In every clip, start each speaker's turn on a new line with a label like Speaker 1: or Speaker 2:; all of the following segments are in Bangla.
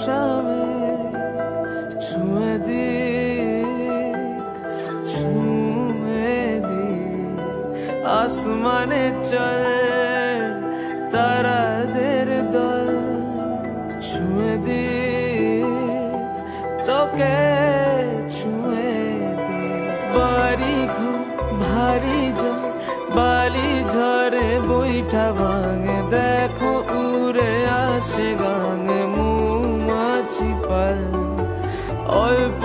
Speaker 1: শামেক ছুঁয়ে দিক, ছুঁয়ে দিক আসমানে চল তারাদের দল, ছুঁয়ে দিক তোকে ছুঁয়ে দিক। বাড়ি ঘর ভারী জল বালি ঝরে বইটা ভাঙে, দেখো উড়ে আসে গাঙে মৌমাছি পাল। অল্প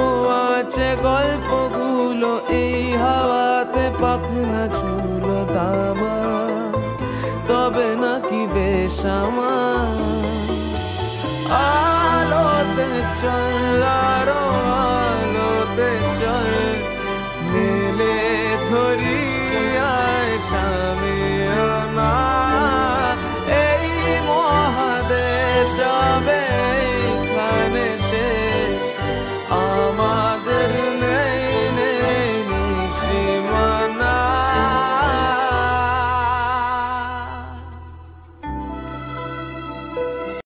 Speaker 1: আছে গল্পগুলো এই হাওয়াতে পাখনা ঝুলো দামা, তবে নাকি বেশ আমার। আলোতে চল আরো আলোতে চল, মেলে ধরি আয় স্বামী।